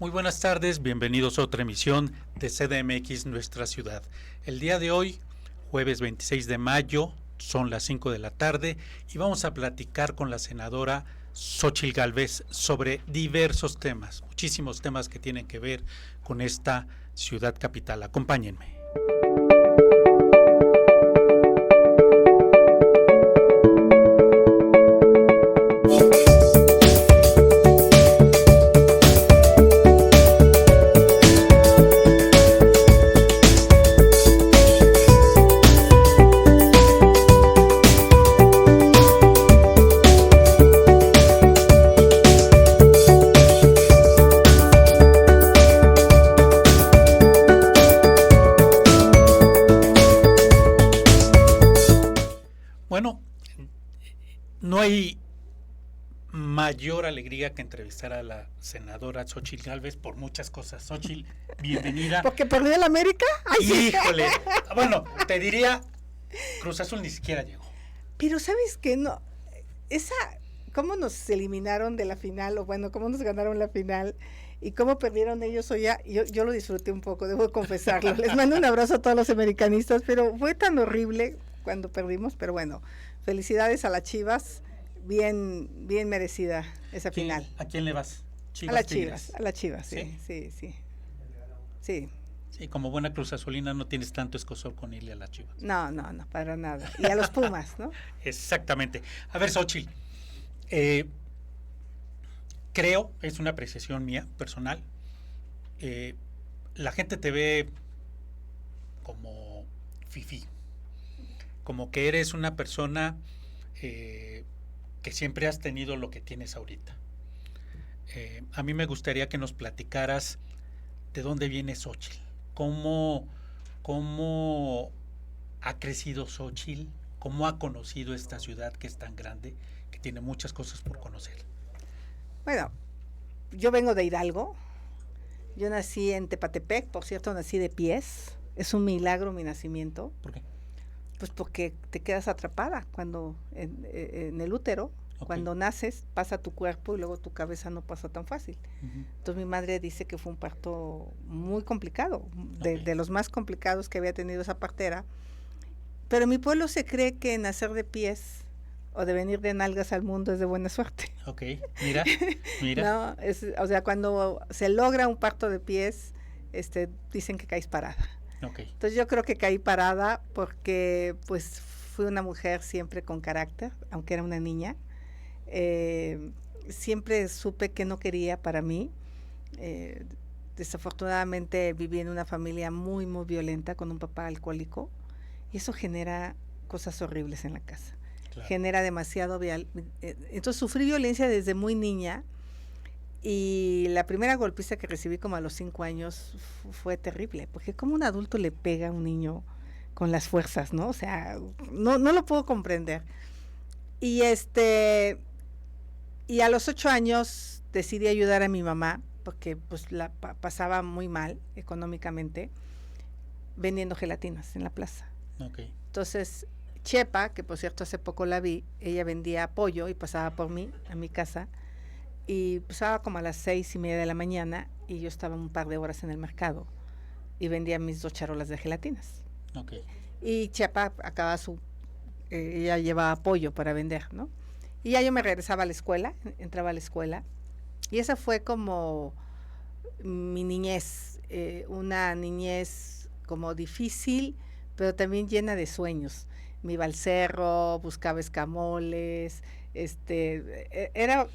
Muy buenas tardes, bienvenidos a otra emisión de CDMX Nuestra Ciudad. El día de hoy, jueves 26 de mayo, son las 5 de la tarde y vamos a platicar con la senadora Xóchitl Gálvez sobre diversos temas, muchísimos temas que tienen que ver con esta ciudad capital. Acompáñenme. Bueno, no hay mayor alegría que entrevistar a la senadora Xóchitl Gálvez por muchas cosas. Xóchitl, bienvenida. ¿Porque perdió el América? ¡Ay, sí! Híjole, bueno, te diría, Cruz Azul ni siquiera llegó. Pero ¿sabes qué? No, ¿cómo nos eliminaron de la final? O bueno, ¿cómo nos ganaron la final? Y cómo perdieron ellos hoy ya, yo lo disfruté un poco, debo confesarlo. Les mando un abrazo a todos los americanistas, pero fue tan horrible cuando perdimos, pero bueno, felicidades a las Chivas, bien merecida esa final. ¿A quién le vas? A las Chivas, sí. Sí, como buena Cruz Azulina no tienes tanto escozor con irle a las Chivas. No, para nada. Y a los Pumas, ¿no? Exactamente. A ver, Xóchitl, creo, es una apreciación mía, personal, la gente te ve como fifí, como que eres una persona que siempre has tenido lo que tienes ahorita. A mí me gustaría que nos platicaras de dónde viene Xóchitl, cómo ha crecido Xóchitl, cómo ha conocido esta ciudad que es tan grande, que tiene muchas cosas por conocer. Bueno, yo vengo de Hidalgo, yo nací en Tepatepec, por cierto, nací de pies, es un milagro mi nacimiento. ¿Por qué? Pues porque te quedas atrapada cuando en el útero, okay. Cuando naces pasa tu cuerpo y luego tu cabeza no pasa tan fácil. Uh-huh. Entonces mi madre dice que fue un parto muy complicado, de los más complicados que había tenido esa partera, pero en mi pueblo se cree que nacer de pies o de venir de nalgas al mundo es de buena suerte. Ok, mira. No, o sea, cuando se logra un parto de pies, dicen que caes parada. Okay. Entonces yo creo que caí parada porque pues fui una mujer siempre con carácter, aunque era una niña. Siempre supe que no quería para mí. Desafortunadamente viví en una familia muy violenta con un papá alcohólico y eso genera cosas horribles en la casa. Claro. Genera demasiado entonces sufrí violencia desde muy niña y la primera golpiza que recibí como a los 5 años fue terrible, porque como un adulto le pega a un niño con las fuerzas, ¿no? O sea, no lo puedo comprender. Y y a los 8 años decidí ayudar a mi mamá porque pues la pasaba muy mal económicamente vendiendo gelatinas en la plaza. Okay. Entonces Chepa, que por cierto hace poco la vi, ella vendía pollo y pasaba por mí a mi casa y pasaba como a las 6:30 de la mañana y yo estaba un par de horas en el mercado y vendía mis 2 charolas de gelatinas. Okay. Y Chepa acababa ella llevaba pollo para vender, ¿no? Y ya yo me regresaba a la escuela, entraba a la escuela y esa fue como mi niñez, una niñez como difícil, pero también llena de sueños. Me iba al cerro, buscaba escamoles,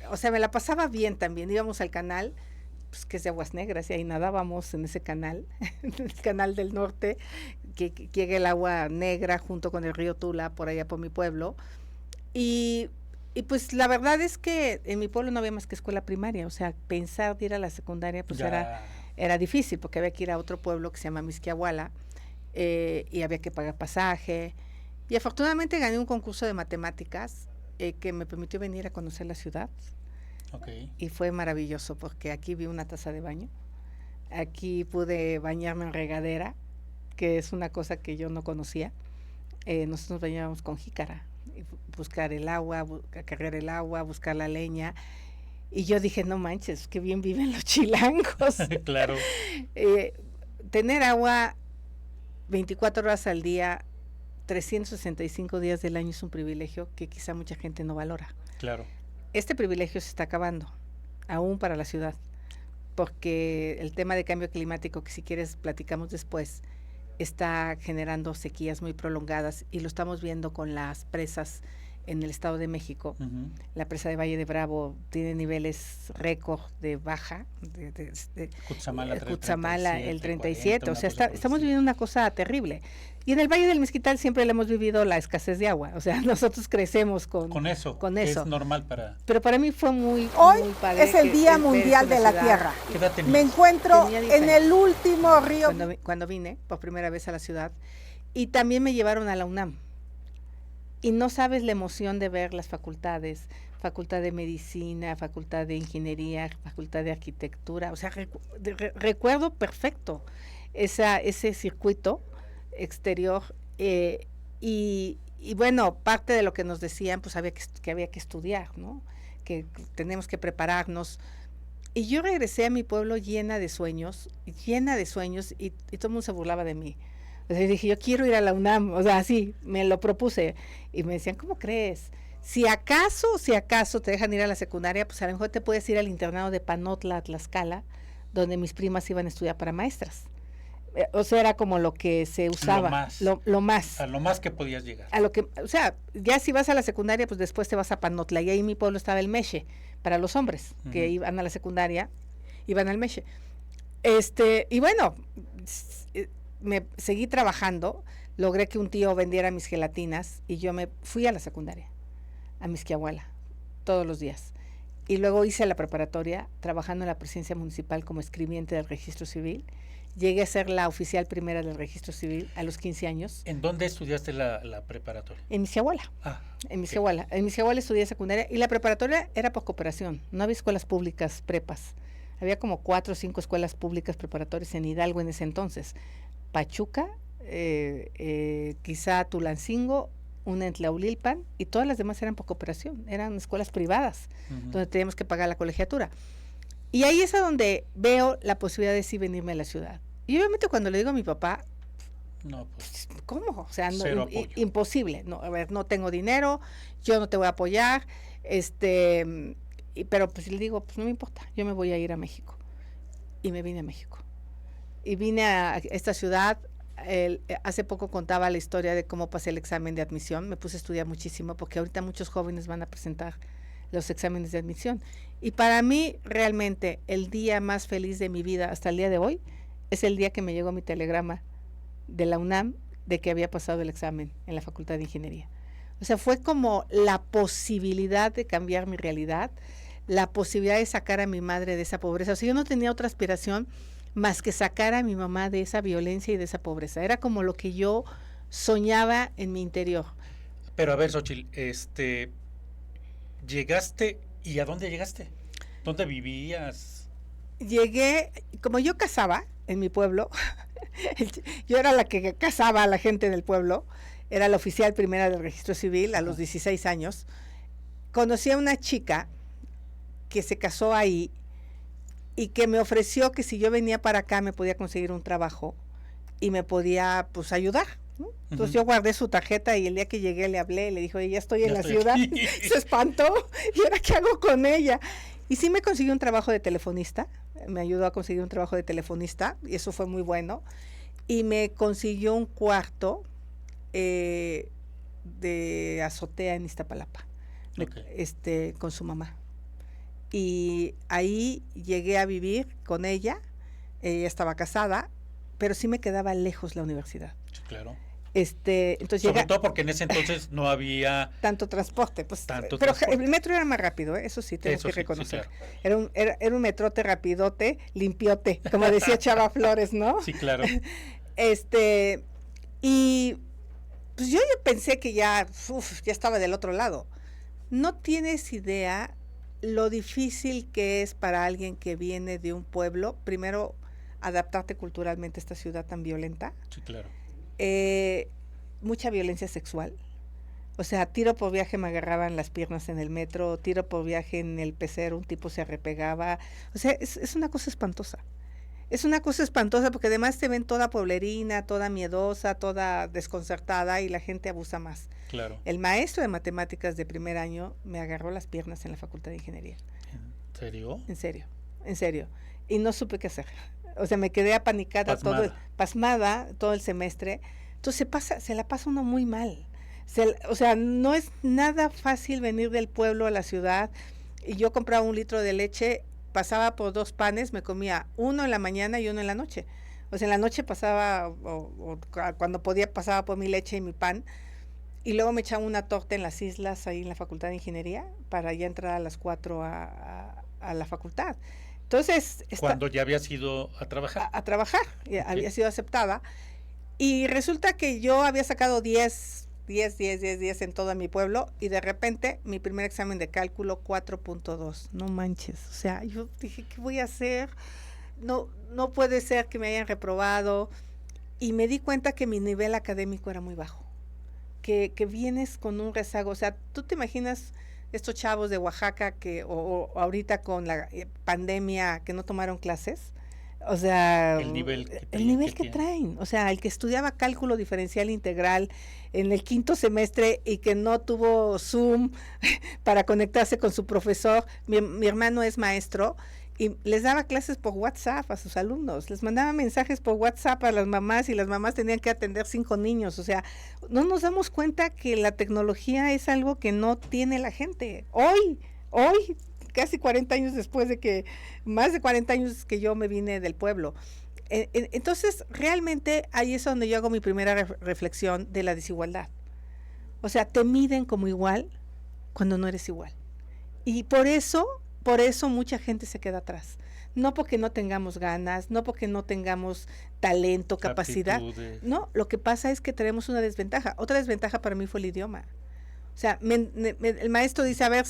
o sea, me la pasaba bien también. Íbamos al canal, pues que es de Aguas Negras, y ahí nadábamos en ese canal, el canal del norte, que llega el agua negra junto con el río Tula, por allá por mi pueblo. Y pues la verdad es que en mi pueblo no había más que escuela primaria, o sea, pensar de ir a la secundaria pues era difícil, porque había que ir a otro pueblo que se llama Mixquiahuala, y había que pagar pasaje. Y afortunadamente gané un concurso de matemáticas que me permitió venir a conocer la ciudad. Okay. Y fue maravilloso porque aquí vi una taza de baño, aquí pude bañarme en regadera, que es una cosa que yo no conocía. Nosotros nos bañábamos con jícara, buscar el agua, cargar el agua, buscar la leña. Y yo dije, no manches, qué bien viven los chilangos. Claro. Tener agua 24 horas al día, 365 días del año es un privilegio que quizá mucha gente no valora. Claro. Este privilegio se está acabando, aún para la ciudad, porque el tema de cambio climático, que si quieres platicamos después, está generando sequías muy prolongadas y lo estamos viendo con las presas en el Estado de México. La presa de Valle de Bravo tiene niveles récord de baja, de Cutzamala el 37, 40, o sea, estamos viviendo una cosa terrible. Y en el Valle del Mezquital siempre le hemos vivido la escasez de agua, o sea, nosotros crecemos con eso. Es normal Pero para mí fue muy padre. Hoy es el Día Mundial de la Tierra. ¿Qué edad tenías? Me encuentro en el último río. Cuando vine por primera vez a la ciudad, y también me llevaron a la UNAM. Y no sabes la emoción de ver las facultades, facultad de medicina, facultad de ingeniería, facultad de arquitectura, o sea, recuerdo perfecto ese circuito exterior, y bueno, parte de lo que nos decían, pues que había que estudiar, ¿no? Que tenemos que prepararnos. Y yo regresé a mi pueblo llena de sueños, y todo el mundo se burlaba de mí. O sea, dije, yo quiero ir a la UNAM, o sea, así, me lo propuse. Y me decían, ¿cómo crees? Si acaso te dejan ir a la secundaria, pues a lo mejor te puedes ir al internado de Panotla, Tlaxcala, donde mis primas iban a estudiar para maestras. O sea, era como lo que se usaba. Lo más. A lo más que podías llegar. O sea, ya si vas a la secundaria, pues después te vas a Panotla. Y ahí en mi pueblo estaba el Meche, para los hombres que iban a la secundaria, iban al Meche. Y bueno, me seguí trabajando, logré que un tío vendiera mis gelatinas y yo me fui a la secundaria, a Mixquiahuala, todos los días. Y luego hice la preparatoria, trabajando en la presidencia municipal como escribiente del registro civil. Llegué a ser la oficial primera del registro civil a los 15 años. ¿En dónde estudiaste la preparatoria? En Mixquiahuala. En Mixquiahuala. En Mixquiahuala estudié secundaria y la preparatoria era por cooperación, no había escuelas públicas prepas. Había como 4 o 5 escuelas públicas preparatorias en Hidalgo en ese entonces. Pachuca, quizá Tulancingo, una en Tlaulilpan, y todas las demás eran por cooperación, eran escuelas privadas, donde teníamos que pagar la colegiatura. Y ahí es a donde veo la posibilidad de sí venirme a la ciudad. Y obviamente cuando le digo a mi papá, no, pues, ¿cómo? O sea, imposible. No, a ver, no tengo dinero, yo no te voy a apoyar, pero pues le digo, pues no me importa, yo me voy a ir a México. Y me vine a México. Y vine a esta ciudad, hace poco contaba la historia de cómo pasé el examen de admisión, me puse a estudiar muchísimo porque ahorita muchos jóvenes van a presentar los exámenes de admisión. Y para mí realmente el día más feliz de mi vida hasta el día de hoy es el día que me llegó mi telegrama de la UNAM de que había pasado el examen en la Facultad de Ingeniería. O sea, fue como la posibilidad de cambiar mi realidad, la posibilidad de sacar a mi madre de esa pobreza. O sea, yo no tenía otra aspiración más que sacar a mi mamá de esa violencia y de esa pobreza. Era como lo que yo soñaba en mi interior. Pero a ver, Xochitl, llegaste, ¿y a dónde llegaste? ¿Dónde vivías? Llegué, como yo casaba en mi pueblo, yo era la que casaba a la gente del pueblo, era la oficial primera del registro civil a los 16 años. Conocí a una chica que se casó ahí y que me ofreció que si yo venía para acá me podía conseguir un trabajo y me podía pues ayudar, ¿no? Entonces yo guardé su tarjeta y el día que llegué le hablé y le dijo, ya estoy en la ciudad. Se espantó, ¿y ahora qué hago con ella? Y sí me consiguió un trabajo de telefonista, me ayudó a conseguir un trabajo de telefonista y eso fue muy bueno. Y me consiguió un cuarto de azotea en Iztapalapa, con su mamá. Y ahí llegué a vivir con ella estaba casada, pero sí me quedaba lejos la universidad. Sí, claro. Entonces sobre todo porque en ese entonces no había tanto transporte, pues, pero el metro era más rápido, eso sí tengo que reconocer. Sí, claro. Era un metrote rapidote, limpiote, como decía Chava Flores, ¿no? Sí, claro. Y pues yo pensé que ya estaba del otro lado. No tienes idea lo difícil que es para alguien que viene de un pueblo, primero adaptarte culturalmente a esta ciudad tan violenta. Sí, claro. Mucha violencia sexual. O sea, tiro por viaje me agarraban las piernas en el metro, tiro por viaje en el pecero, un tipo se arrepegaba. O sea, es una cosa espantosa. Es una cosa espantosa porque además te ven toda pueblerina, toda miedosa, toda desconcertada y la gente abusa más. Claro. El maestro de matemáticas de primer año me agarró las piernas en la Facultad de Ingeniería. ¿En serio? En serio. Y no supe qué hacer. O sea, me quedé apanicada, pasmada todo el semestre. Entonces se la pasa uno muy mal. O sea, no es nada fácil venir del pueblo a la ciudad. Y yo compraba 1 litro de leche, pasaba por 2 panes, me comía uno en la mañana y uno en la noche. O sea, en la noche pasaba, cuando podía, pasaba por mi leche y mi pan. Y luego me echaba una torta en las islas, ahí en la Facultad de Ingeniería, para ya entrar a las 4 a la facultad. Entonces... Cuando ya habías ido a trabajar. A trabajar, okay. Había sido aceptada. Y resulta que yo había sacado 10 en todo mi pueblo, y de repente mi primer examen de cálculo 4.2. No manches, o sea, yo dije, ¿qué voy a hacer? No puede ser que me hayan reprobado. Y me di cuenta que mi nivel académico era muy bajo, que vienes con un rezago. O sea, ¿tú te imaginas estos chavos de Oaxaca o ahorita con la pandemia que no tomaron clases? O sea, el nivel que traen. O sea, el que estudiaba cálculo diferencial integral en el 5º semestre y que no tuvo Zoom para conectarse con su profesor. Mi hermano es maestro y les daba clases por WhatsApp a sus alumnos. Les mandaba mensajes por WhatsApp a las mamás y las mamás tenían que atender 5 niños. O sea, no nos damos cuenta que la tecnología es algo que no tiene la gente. Hoy, casi 40 años después más de 40 años que yo me vine del pueblo. Entonces, realmente ahí es donde yo hago mi primera reflexión de la desigualdad. O sea, te miden como igual cuando no eres igual. Y por eso mucha gente se queda atrás. No porque no tengamos ganas, no porque no tengamos talento, capacidad. Aptitudes. No, lo que pasa es que tenemos una desventaja. Otra desventaja para mí fue el idioma. O sea, el maestro dice, a ver,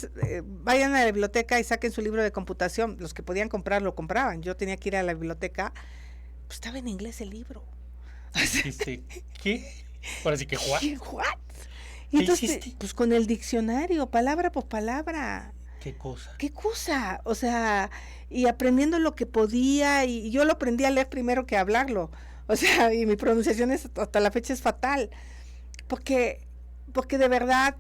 vayan a la biblioteca y saquen su libro de computación. Los que podían comprar, lo compraban. Yo tenía que ir a la biblioteca, pues estaba en inglés el libro. ¿Dijiste qué? Ahora sí que, ¿what? Y entonces, pues con el diccionario, palabra por palabra. ¿Qué cosa? ¿Qué cosa? O sea, y aprendiendo lo que podía, y yo lo aprendí a leer primero que a hablarlo. O sea, y mi pronunciación hasta la fecha es fatal. Porque de verdad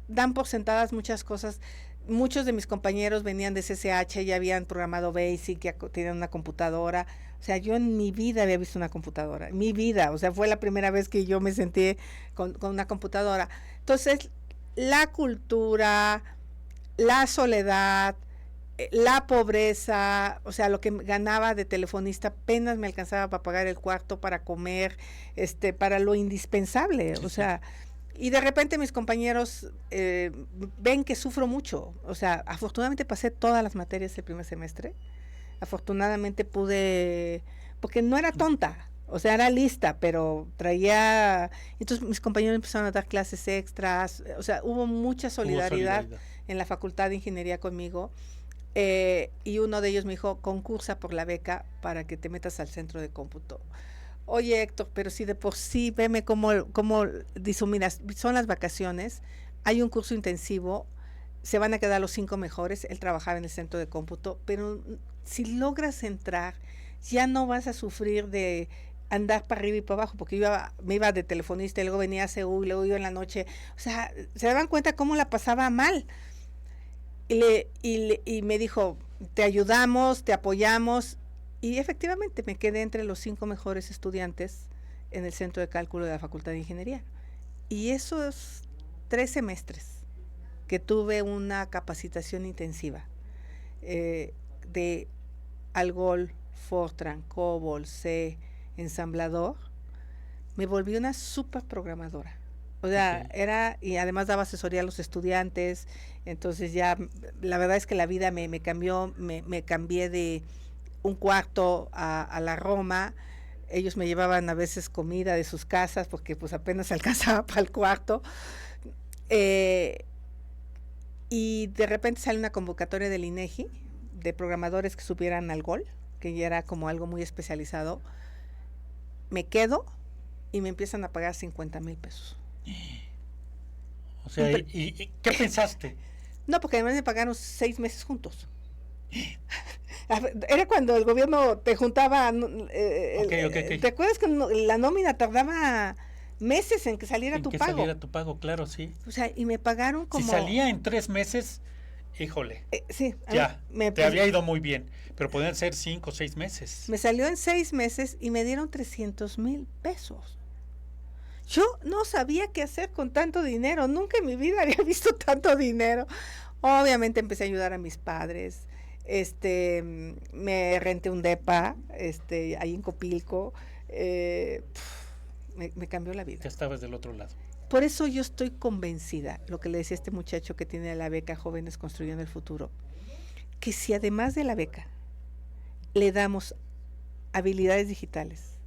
dan por sentadas muchas cosas. Muchos de mis compañeros venían de CCH, ya habían programado BASIC, ya tenían una computadora. O sea, yo en mi vida había visto una computadora, en mi vida. O sea, fue la primera vez que yo me senté con una computadora. Entonces, la cultura, la soledad, la pobreza, o sea, lo que ganaba de telefonista apenas me alcanzaba para pagar el cuarto, para comer, para lo indispensable. Sí, o sea... Y de repente mis compañeros ven que sufro mucho. O sea, afortunadamente pasé todas las materias el primer semestre. Afortunadamente pude, porque no era tonta, o sea, era lista, pero traía... Entonces mis compañeros empezaron a dar clases extras. O sea, hubo mucha solidaridad en la Facultad de Ingeniería conmigo. Y uno de ellos me dijo, concursa por la beca para que te metas al centro de cómputo. Oye, Héctor, pero si de por sí, veme cómo dice, mira, son las vacaciones, hay un curso intensivo, se van a quedar los 5 mejores. Él trabajaba en el centro de cómputo, pero si logras entrar, ya no vas a sufrir de andar para arriba y para abajo, porque me iba de telefonista, y luego venía a CU, y luego iba en la noche. O sea, se daban cuenta cómo la pasaba mal. Y me dijo, te ayudamos, te apoyamos. Y efectivamente me quedé entre los 5 mejores estudiantes en el centro de cálculo de la Facultad de Ingeniería. Y esos 3 semestres que tuve una capacitación intensiva de Algol, Fortran, COBOL, C, ensamblador, me volví una súper programadora. O sea, y además daba asesoría a los estudiantes. Entonces ya, la verdad es que la vida me cambió, me cambié de un cuarto a la Roma. Ellos me llevaban a veces comida de sus casas porque pues apenas alcanzaba para el cuarto. Y de repente sale una convocatoria del INEGI de programadores que supieran Algol, que ya era como algo muy especializado. Me quedo y me empiezan a pagar 50,000 pesos. O sea, ¿y qué pensaste? No, porque además me pagaron 6 meses juntos. Era cuando el gobierno te juntaba, Okay. ¿te acuerdas que la nómina tardaba meses en que saliera tu pago? Saliera tu pago, claro, sí. O sea, y me pagaron como... Si salía en 3 meses, híjole, sí, ya, te había ido muy bien, pero podían ser 5 o 6 meses. Me salió en 6 meses y me dieron 300,000 pesos. Yo no sabía qué hacer con tanto dinero, nunca en mi vida había visto tanto dinero. Obviamente empecé a ayudar a mis padres, me renté un depa, ahí en Copilco, me cambió la vida. Ya estabas del otro lado. Por eso yo estoy convencida, lo que le decía este muchacho que tiene la beca Jóvenes Construyendo el Futuro, que si además de la beca le damos habilidades digitales,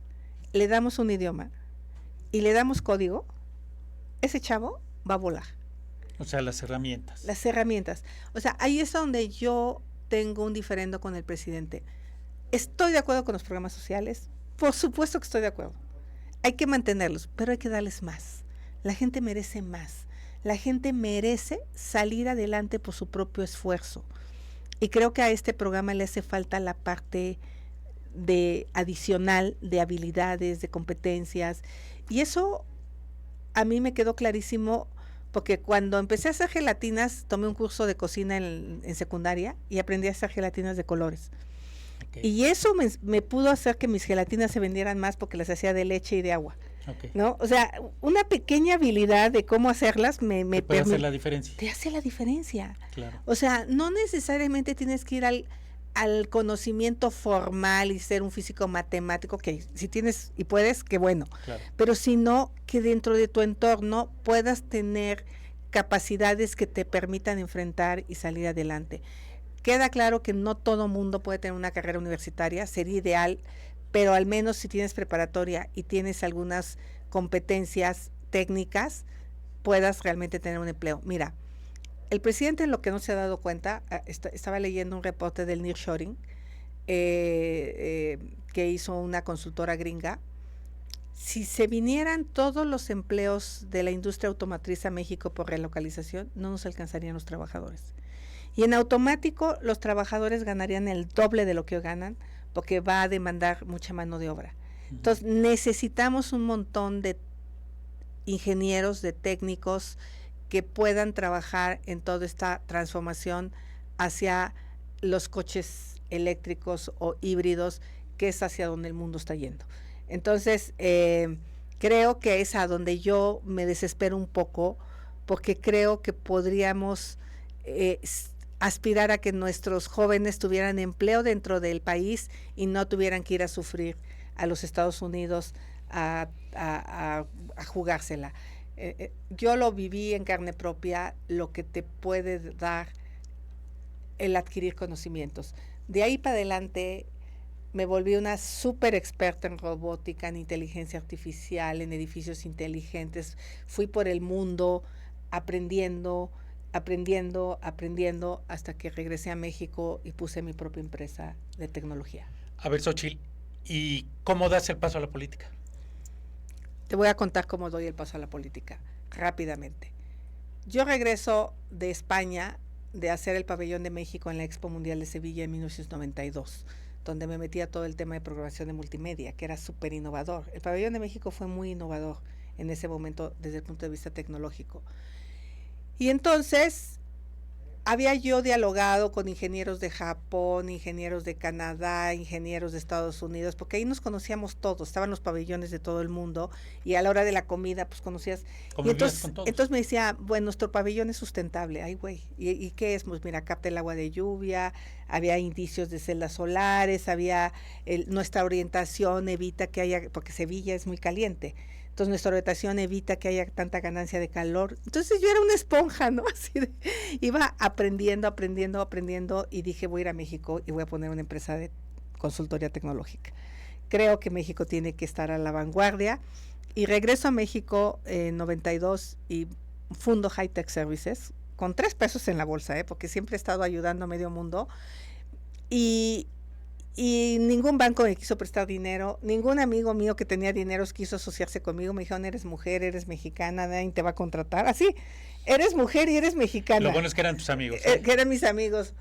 le damos un idioma y le damos código, ese chavo va a volar. O sea, las herramientas. Las herramientas. O sea, ahí es donde yo tengo un diferendo con el presidente. Estoy de acuerdo con los programas sociales, por supuesto que estoy de acuerdo. Hay que mantenerlos, pero hay que darles más. La gente merece más. La gente merece salir adelante por su propio esfuerzo. Y creo que a este programa le hace falta la parte adicional de habilidades, de competencias. Y eso a mí me quedó clarísimo porque cuando empecé a hacer gelatinas, tomé un curso de cocina en secundaria y aprendí a hacer gelatinas de colores. Okay. Y eso me pudo hacer que mis gelatinas se vendieran más porque las hacía de leche y de agua. Okay. ¿No? O sea, una pequeña habilidad de cómo hacerlas me puede hacer la diferencia. Te hace la diferencia. Claro. O sea, no necesariamente tienes que ir al conocimiento formal y ser un físico matemático, que si tienes y puedes, qué bueno. Claro. Pero sino que dentro de tu entorno puedas tener capacidades que te permitan enfrentar y salir adelante. Queda claro que no todo mundo puede tener una carrera universitaria, sería ideal, pero al menos si tienes preparatoria y tienes algunas competencias técnicas, puedas realmente tener un empleo. Mira, el presidente, en lo que no se ha dado cuenta, estaba leyendo un reporte del nearshoring que hizo una consultora gringa. Si se vinieran todos los empleos de la industria automotriz a México por relocalización, no nos alcanzarían los trabajadores. Y en automático los trabajadores ganarían el doble de lo que ganan, porque va a demandar mucha mano de obra. Entonces necesitamos un montón de ingenieros, de técnicos que puedan trabajar en toda esta transformación hacia los coches eléctricos o híbridos, que es hacia donde el mundo está yendo. Entonces, creo que es a donde yo me desespero un poco, porque creo que podríamos aspirar a que nuestros jóvenes tuvieran empleo dentro del país y no tuvieran que ir a sufrir a los Estados Unidos a jugársela. Yo lo viví en carne propia, lo que te puede dar el adquirir conocimientos. De ahí para adelante me volví una súper experta en robótica, en inteligencia artificial, en edificios inteligentes. Fui por el mundo aprendiendo, hasta que regresé a México y puse mi propia empresa de tecnología. A ver, Xóchitl, ¿y cómo das el paso a la política? Te voy a contar cómo doy el paso a la política, rápidamente. Yo regreso de España, de hacer el pabellón de México en la Expo Mundial de Sevilla en 1992, donde me metía todo el tema de programación de multimedia, que era súper innovador. El pabellón de México fue muy innovador en ese momento desde el punto de vista tecnológico. Y entonces había yo dialogado con ingenieros de Japón, ingenieros de Canadá, ingenieros de Estados Unidos, porque ahí nos conocíamos todos, estaban los pabellones de todo el mundo, y a la hora de la comida, pues conocías. Y entonces me decía, bueno, nuestro pabellón es sustentable. Ay, güey, ¿y qué es? Pues mira, capta el agua de lluvia, había indicios de celdas solares, había nuestra orientación evita que haya, porque Sevilla es muy caliente, entonces nuestra orientación evita que haya tanta ganancia de calor. Entonces yo era una esponja, ¿no? Así iba aprendiendo y dije, voy a ir a México y voy a poner una empresa de consultoría tecnológica. Creo que México tiene que estar a la vanguardia y regreso a México en 92 y fundo High Tech Services con 3 pesos en la bolsa, porque siempre he estado ayudando a medio mundo y ningún banco me quiso prestar dinero, ningún amigo mío que tenía dinero quiso asociarse conmigo, me dijeron, eres mujer, eres mexicana, nadie te va a contratar, así. eres mujer y eres mexicana. Lo bueno es que eran tus amigos. Que eran mis amigos.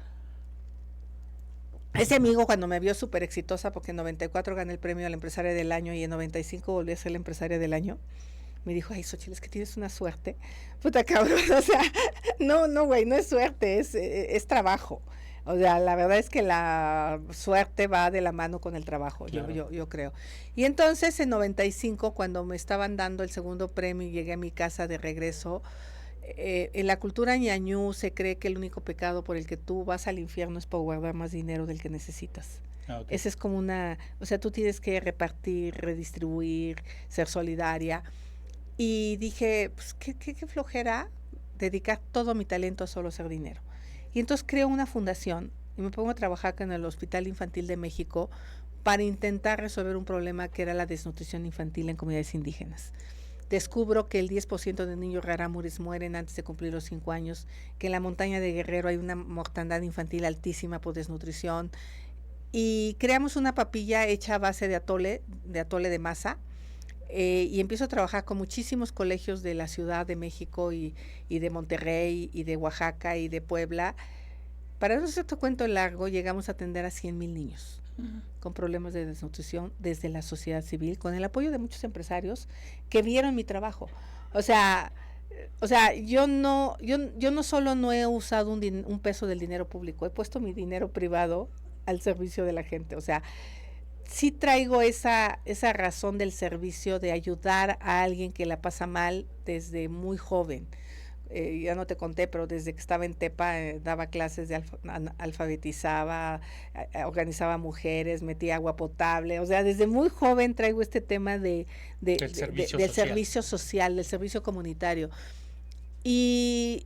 Ese amigo cuando me vio súper exitosa, porque en 94 gané el premio a la empresaria del año y en 95 volví a ser la empresaria del año, me dijo, ay, Xochitl, es que tienes una suerte. Puta cabrón, o sea, no, güey, no es suerte, es trabajo. O sea, la verdad es que la suerte va de la mano con el trabajo, claro. yo creo. Y entonces en 95, cuando me estaban dando el segundo premio y llegué a mi casa de regreso, en la cultura ñañú se cree que el único pecado por el que tú vas al infierno es por guardar más dinero del que necesitas. Okay. Esa es como o sea, tú tienes que repartir, redistribuir, ser solidaria. Y dije, pues qué flojera dedicar todo mi talento a solo hacer dinero. Y entonces creo una fundación y me pongo a trabajar con el Hospital Infantil de México para intentar resolver un problema que era la desnutrición infantil en comunidades indígenas. Descubro que el 10% de niños rarámuris mueren antes de cumplir los 5 años, que en la montaña de Guerrero hay una mortandad infantil altísima por desnutrición, y creamos una papilla hecha a base de atole de masa, y empiezo a trabajar con muchísimos colegios de la Ciudad de México y de Monterrey y de Oaxaca y de Puebla. Para no hacer tu cuento largo, llegamos a atender a 100,000 niños con problemas de desnutrición desde la sociedad civil, con el apoyo de muchos empresarios que vieron mi trabajo. O sea, yo no solo no he usado un peso del dinero público, he puesto mi dinero privado al servicio de la gente. O sea, sí traigo esa razón del servicio, de ayudar a alguien que la pasa mal desde muy joven. Ya no te conté, pero desde que estaba en Tepa daba clases de alfabetizaba, organizaba mujeres, metía agua potable. O sea, desde muy joven traigo este tema del servicio social, del servicio comunitario. Y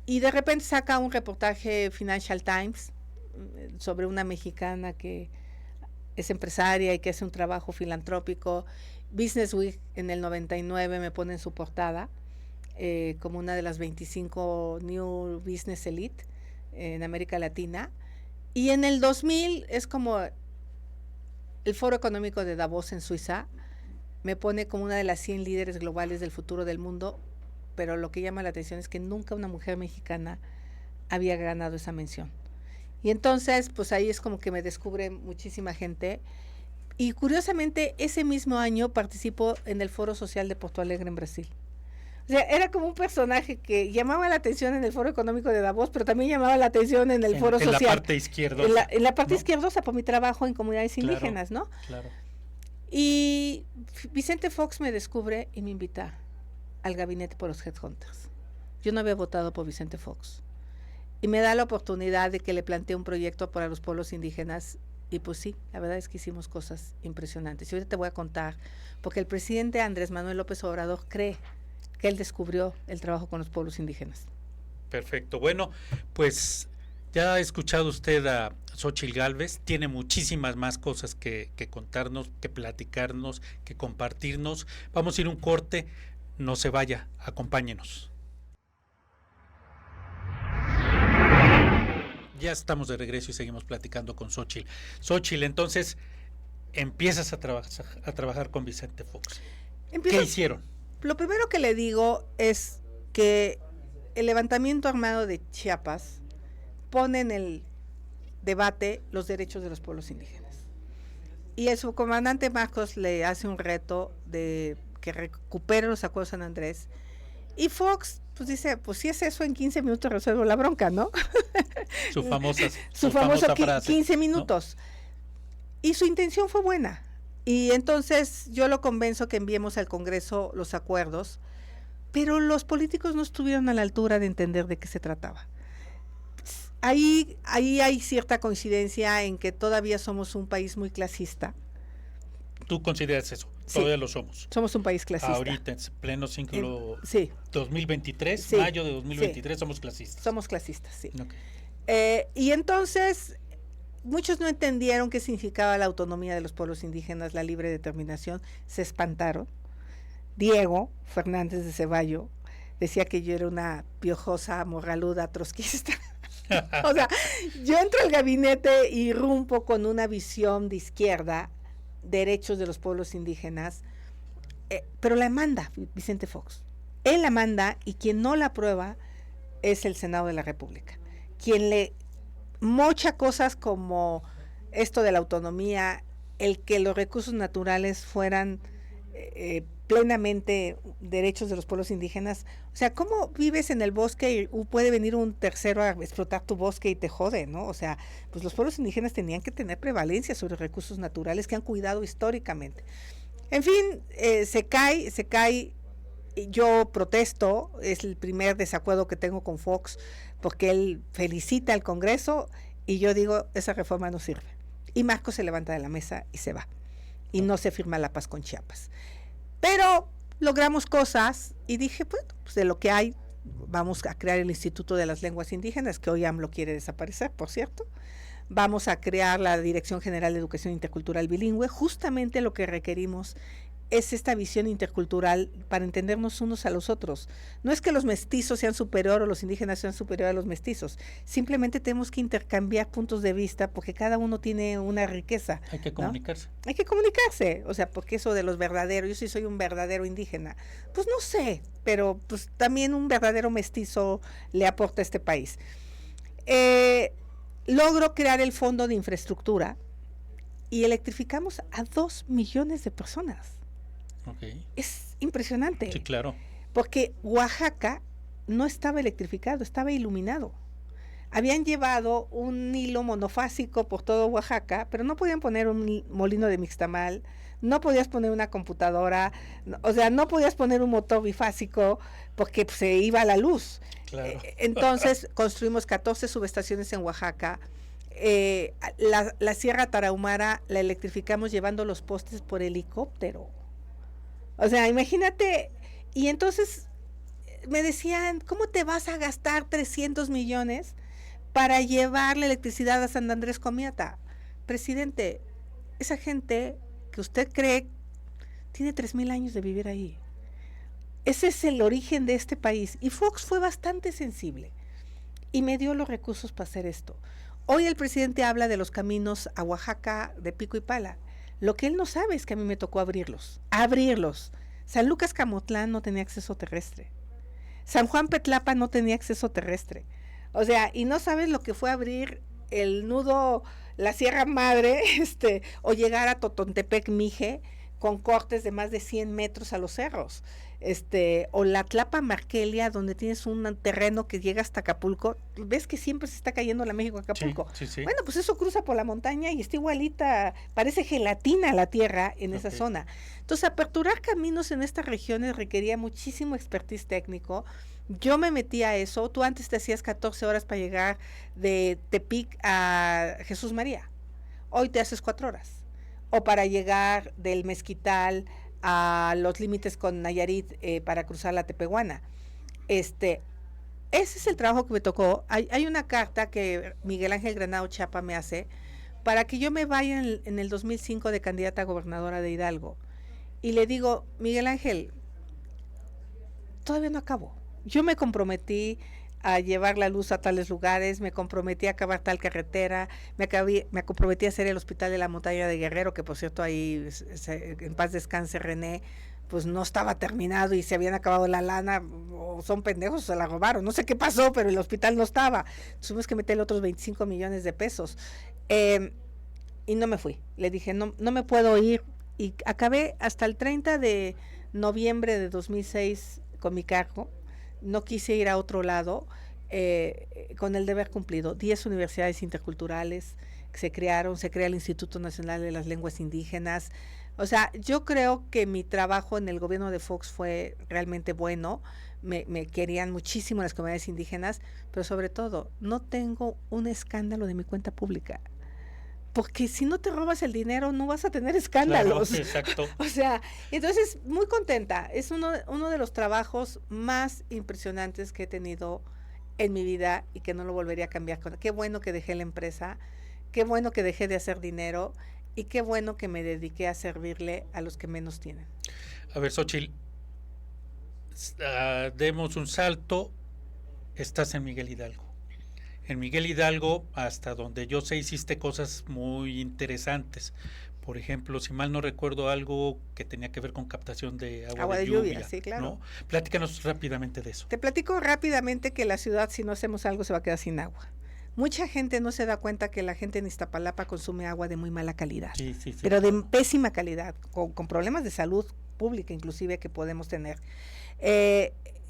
de repente saca un reportaje Financial Times sobre una mexicana que es empresaria y que hace un trabajo filantrópico. Business Week en el 99 me pone en su portada como una de las 25 New Business Elite en América Latina. Y en el 2000 es como el Foro Económico de Davos en Suiza me pone como una de las 100 líderes globales del futuro del mundo, pero lo que llama la atención es que nunca una mujer mexicana había ganado esa mención. Y entonces, pues ahí es como que me descubre muchísima gente. Y curiosamente, ese mismo año participo en el Foro Social de Porto Alegre en Brasil. O sea, era como un personaje que llamaba la atención en el Foro Económico de Davos, pero también llamaba la atención en el Foro Social. En la parte izquierdosa. En la parte izquierdosa por mi trabajo en comunidades indígenas, ¿no? Claro. Y Vicente Fox me descubre y me invita al gabinete por los Headhunters. Yo no había votado por Vicente Fox. Y me da la oportunidad de que le plantee un proyecto para los pueblos indígenas. Y pues sí, la verdad es que hicimos cosas impresionantes. Y ahorita te voy a contar, porque el presidente Andrés Manuel López Obrador cree que él descubrió el trabajo con los pueblos indígenas. Perfecto. Bueno, pues ya ha escuchado usted a Xochitl Gálvez, tiene muchísimas más cosas que contarnos, que platicarnos, que compartirnos. Vamos a ir a un corte, no se vaya, acompáñenos. Ya estamos de regreso y seguimos platicando con Xochitl. Xochitl, entonces, empiezas a trabajar con Vicente Fox. ¿Qué hicieron? Lo primero que le digo es que el levantamiento armado de Chiapas pone en el debate los derechos de los pueblos indígenas. Y el subcomandante Marcos le hace un reto de que recupere los acuerdos de San Andrés. Y Fox pues dice, pues si es eso, en 15 minutos resuelvo la bronca, ¿no? Su famosa frase, 15 minutos. ¿No? Y su intención fue buena. Y entonces yo lo convenzo que enviemos al Congreso los acuerdos, pero los políticos no estuvieron a la altura de entender de qué se trataba. Ahí hay cierta coincidencia en que todavía somos un país muy clasista. ¿Tú consideras eso? Todavía lo somos. Somos un país clasista. Ahorita, en pleno siglo 2023, sí, mayo de 2023, somos clasistas. Somos clasistas, sí. Okay. Y entonces, muchos no entendieron qué significaba la autonomía de los pueblos indígenas, la libre determinación, se espantaron. Diego Fernández de Ceballo decía que yo era una piojosa, morraluda, trotskista. O sea, yo entro al gabinete y irrumpo con una visión de izquierda, derechos de los pueblos indígenas, pero la manda Vicente Fox. Él la manda y quien no la aprueba es el Senado de la República. Quien le mocha cosas como esto de la autonomía, el que los recursos naturales fueran plenamente derechos de los pueblos indígenas. O sea, ¿cómo vives en el bosque y puede venir un tercero a explotar tu bosque y te jode, ¿no? O sea, pues los pueblos indígenas tenían que tener prevalencia sobre recursos naturales que han cuidado históricamente. En fin, se cae. Yo protesto, es el primer desacuerdo que tengo con Fox, porque él felicita al Congreso y yo digo, esa reforma no sirve. Y Marcos se levanta de la mesa y se va. Y no se firma la paz con Chiapas. Pero logramos cosas y dije, bueno, pues de lo que hay, vamos a crear el Instituto de las Lenguas Indígenas, que hoy AMLO quiere desaparecer, por cierto. Vamos a crear la Dirección General de Educación Intercultural Bilingüe. Justamente lo que requerimos es esta visión intercultural para entendernos unos a los otros. No es que los mestizos sean superiores o los indígenas sean superiores a los mestizos. Simplemente tenemos que intercambiar puntos de vista porque cada uno tiene una riqueza. Hay que comunicarse. ¿No? Hay que comunicarse. O sea, porque eso de los verdaderos, yo sí soy un verdadero indígena. Pues no sé, pero pues también un verdadero mestizo le aporta a este país. Logro crear el Fondo de Infraestructura y electrificamos a 2 millones de personas. Okay. Es impresionante. Sí, claro. Porque Oaxaca no estaba electrificado, estaba iluminado. Habían llevado un hilo monofásico por todo Oaxaca, pero no podían poner un molino de mixtamal, no podías poner una computadora, o sea, no podías poner un motor bifásico porque pues, se iba la luz. Claro. Entonces construimos 14 subestaciones en Oaxaca. La Sierra Tarahumara la electrificamos llevando los postes por helicóptero. O sea, imagínate, y entonces me decían, ¿cómo te vas a gastar 300 millones para llevar la electricidad a San Andrés Comiata? Presidente, esa gente que usted cree tiene 3,000 años de vivir ahí. Ese es el origen de este país. Y Fox fue bastante sensible y me dio los recursos para hacer esto. Hoy el presidente habla de los caminos a Oaxaca de pico y pala. Lo que él no sabe es que a mí me tocó abrirlos. San Lucas Camotlán no tenía acceso terrestre. San Juan Petlapa no tenía acceso terrestre. O sea, y no sabes lo que fue abrir el nudo, la Sierra Madre, o llegar a Totontepec Mije, con cortes de más de 100 metros a los cerros. O la Tlapa Marquelia, donde tienes un terreno que llega hasta Acapulco, ves que siempre se está cayendo la México-Acapulco. Sí. Bueno, pues eso cruza por la montaña y está igualita, parece gelatina la tierra en esa zona. Entonces, aperturar caminos en estas regiones requería muchísimo expertise técnico. Yo me metí a eso. Tú antes te hacías 14 horas para llegar de Tepic a Jesús María. Hoy te haces 4 horas. O para llegar del Mezquital a los límites con Nayarit para cruzar la Tepehuana. Ese es el trabajo que me tocó. Hay una carta que Miguel Ángel Granado Chapa me hace para que yo me vaya en el 2005 de candidata a gobernadora de Hidalgo. Y le digo, Miguel Ángel, todavía no acabo. Yo me comprometí a llevar la luz a tales lugares, me comprometí a acabar tal carretera, me comprometí a hacer el hospital de la montaña de Guerrero, que por cierto ahí en paz descanse René, pues no estaba terminado y se habían acabado la lana, o son pendejos, se la robaron, no sé qué pasó, pero el hospital no estaba, tuvimos que meterle otros 25 millones de pesos, y no me fui, le dije, no me puedo ir, y acabé hasta el 30 de noviembre de 2006 con mi cargo. No quise ir a otro lado, con el deber cumplido. 10 universidades interculturales se crearon, se crea el Instituto Nacional de las Lenguas Indígenas. O sea, yo creo que mi trabajo en el gobierno de Fox fue realmente bueno. Me querían muchísimo las comunidades indígenas, pero sobre todo, no tengo un escándalo de mi cuenta pública. Porque si no te robas el dinero no vas a tener escándalos. Claro, exacto. O sea, entonces muy contenta. Es uno de los trabajos más impresionantes que he tenido en mi vida y que no lo volvería a cambiar. Qué bueno que dejé la empresa, qué bueno que dejé de hacer dinero y qué bueno que me dediqué a servirle a los que menos tienen. A ver, Xóchitl, demos un salto. Estás en Miguel Hidalgo. En Miguel Hidalgo, hasta donde yo sé, hiciste cosas muy interesantes. por ejemplo, si mal no recuerdo, algo que tenía que ver con captación de agua de lluvia, sí, claro. ¿no? Platícanos rápidamente de eso. Te platico rápidamente que la ciudad, si no hacemos algo, se va a quedar sin agua. Mucha gente no se da cuenta que la gente en Iztapalapa consume agua de muy mala calidad, sí. Pero de pésima calidad, con problemas de salud pública inclusive que podemos tener.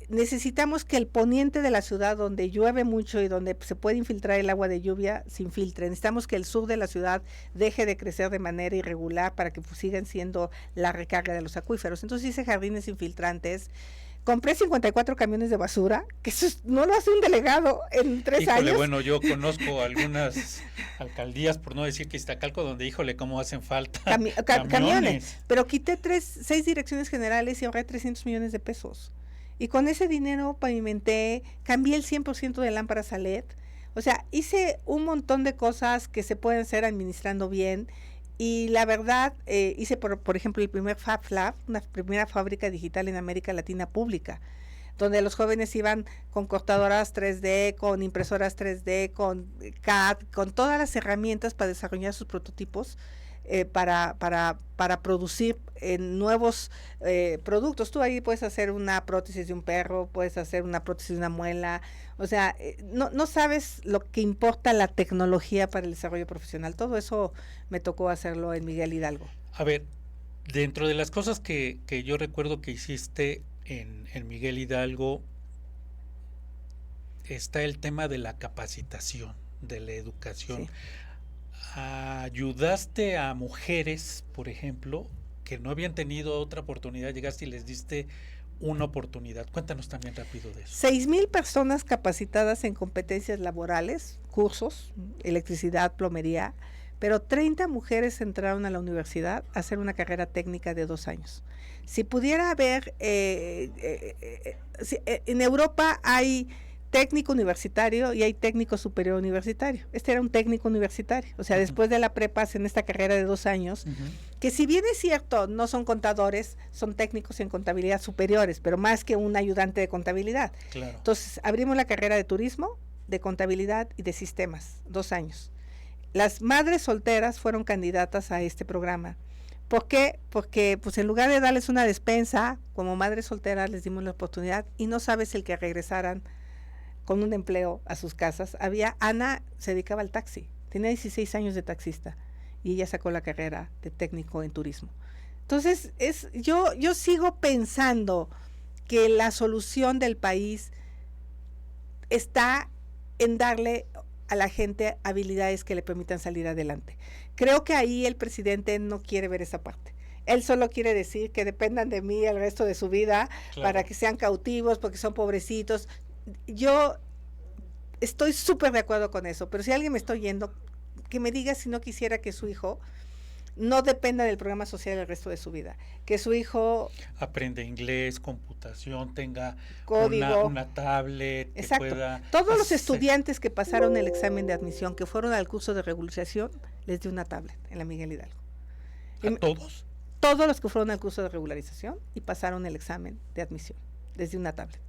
Necesitamos que el poniente de la ciudad, donde llueve mucho y donde se puede infiltrar el agua de lluvia, se infiltre. Necesitamos que el sur de la ciudad deje de crecer de manera irregular para que sigan siendo la recarga de los acuíferos. Entonces hice jardines infiltrantes. Compré 54 camiones de basura, que eso no lo hace un delegado en 3 años. Bueno, yo conozco algunas alcaldías, por no decir que Iztacalco, donde, híjole, cómo hacen falta camiones. Pero quité 6 direcciones generales y ahorré 300 millones de pesos. Y con ese dinero pavimenté, cambié el 100% de lámparas a LED. O sea, hice un montón de cosas que se pueden hacer administrando bien. Y la verdad, hice, por ejemplo, el primer Fab Lab, una primera fábrica digital en América Latina pública, donde los jóvenes iban con cortadoras 3D, con impresoras 3D, con CAD, con todas las herramientas para desarrollar sus prototipos, para producir nuevos productos. Tú ahí puedes hacer una prótesis de un perro, puedes hacer una prótesis de una muela. O sea, no sabes lo que importa la tecnología para el desarrollo profesional. Todo eso me tocó hacerlo en Miguel Hidalgo. A ver, dentro de las cosas que yo recuerdo que hiciste en Miguel Hidalgo, está el tema de la capacitación, de la educación. Sí. Ayudaste a mujeres, por ejemplo, que no habían tenido otra oportunidad, llegaste y les diste una oportunidad. Cuéntanos también rápido de eso. 6,000 personas capacitadas en competencias laborales, cursos, electricidad, plomería, pero 30 mujeres entraron a la universidad a hacer una carrera técnica de 2 años. Si pudiera haber, en Europa hay técnico universitario y hay técnico superior universitario. Este era un técnico universitario, o sea, después de la prepa hacen esta carrera de 2 años, que si bien es cierto, no son contadores, son técnicos en contabilidad superiores, pero más que un ayudante de contabilidad. Claro. Entonces, abrimos la carrera de turismo, de contabilidad y de sistemas, 2 años. Las madres solteras fueron candidatas a este programa. ¿Por qué? Porque pues en lugar de darles una despensa, como madres solteras les dimos la oportunidad y no sabes el que regresaran con un empleo a sus casas. Ana se dedicaba al taxi, tenía 16 años de taxista y ella sacó la carrera de técnico en turismo. Entonces, yo sigo pensando que la solución del país está en darle a la gente habilidades que le permitan salir adelante. Creo que ahí el presidente no quiere ver esa parte. Él solo quiere decir que dependan de mí el resto de su vida, claro, para que sean cautivos, porque son pobrecitos. Yo estoy súper de acuerdo con eso, pero si alguien me está oyendo, que me diga si no quisiera que su hijo no dependa del programa social el resto de su vida, que su hijo aprenda inglés, computación, tenga código, una tablet, exacto, que pueda todos los estudiantes que pasaron el examen de admisión, que fueron al curso de regularización, les di una tablet en la Miguel Hidalgo. ¿A todos? Todos los que fueron al curso de regularización y pasaron el examen de admisión, les di una tablet.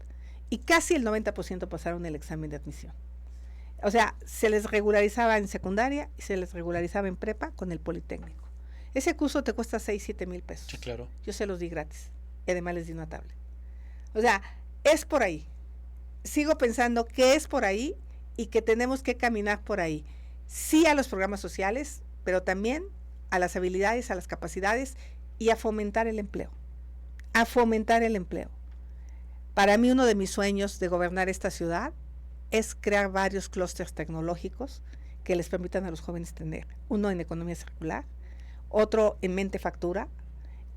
Y casi el 90% pasaron el examen de admisión. O sea, se les regularizaba en secundaria y se les regularizaba en prepa con el Politécnico. Ese curso te cuesta 6-7 mil pesos. Sí, claro. Yo se los di gratis y además les di una tablet. O sea, es por ahí. Sigo pensando que es por ahí y que tenemos que caminar por ahí. Sí a los programas sociales, pero también a las habilidades, a las capacidades y a fomentar el empleo. A fomentar el empleo. Para mí uno de mis sueños de gobernar esta ciudad es crear varios clústeres tecnológicos que les permitan a los jóvenes tener uno en economía circular, otro en mentefactura,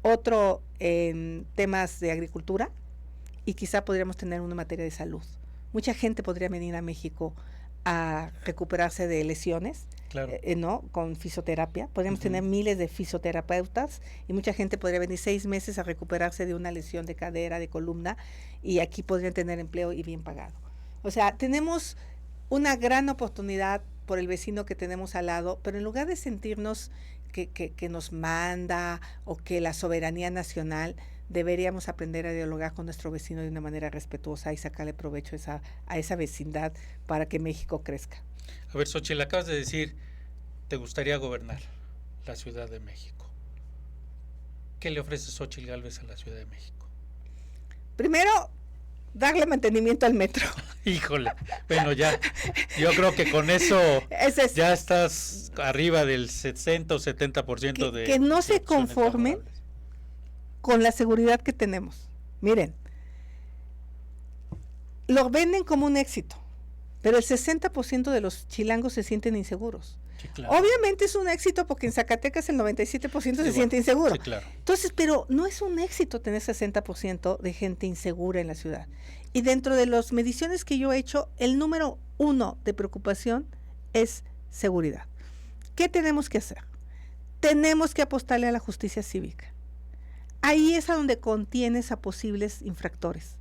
otro en temas de agricultura y quizá podríamos tener uno en materia de salud. Mucha gente podría venir a México a recuperarse de lesiones, claro, ¿no? Con fisioterapia. Podríamos tener miles de fisioterapeutas y mucha gente podría venir 6 meses a recuperarse de una lesión de cadera, de columna, y aquí podrían tener empleo y bien pagado. O sea, tenemos una gran oportunidad por el vecino que tenemos al lado, pero en lugar de sentirnos que nos manda o que la soberanía nacional, deberíamos aprender a dialogar con nuestro vecino de una manera respetuosa y sacarle provecho a esa vecindad para que México crezca. A ver, Xóchitl, acabas de decir, te gustaría gobernar. la Ciudad de México. ¿Qué le ofrece Xóchitl Gálvez a la Ciudad de México? Primero, darle mantenimiento al metro. Híjole, bueno, ya, yo creo que con eso ya estás arriba del 60 o 70% de... Que no se conformen con la seguridad que tenemos. Miren, lo venden como un éxito, pero el 60% de los chilangos se sienten inseguros. Sí, claro. Obviamente es un éxito porque en Zacatecas el 97% se siente inseguro. Sí, claro. Entonces, pero no es un éxito tener 60% de gente insegura en la ciudad. Y dentro de las mediciones que yo he hecho, el número 1 de preocupación es seguridad. ¿Qué tenemos que hacer? Tenemos que apostarle a la justicia cívica. Ahí es a donde contienes a posibles infractores.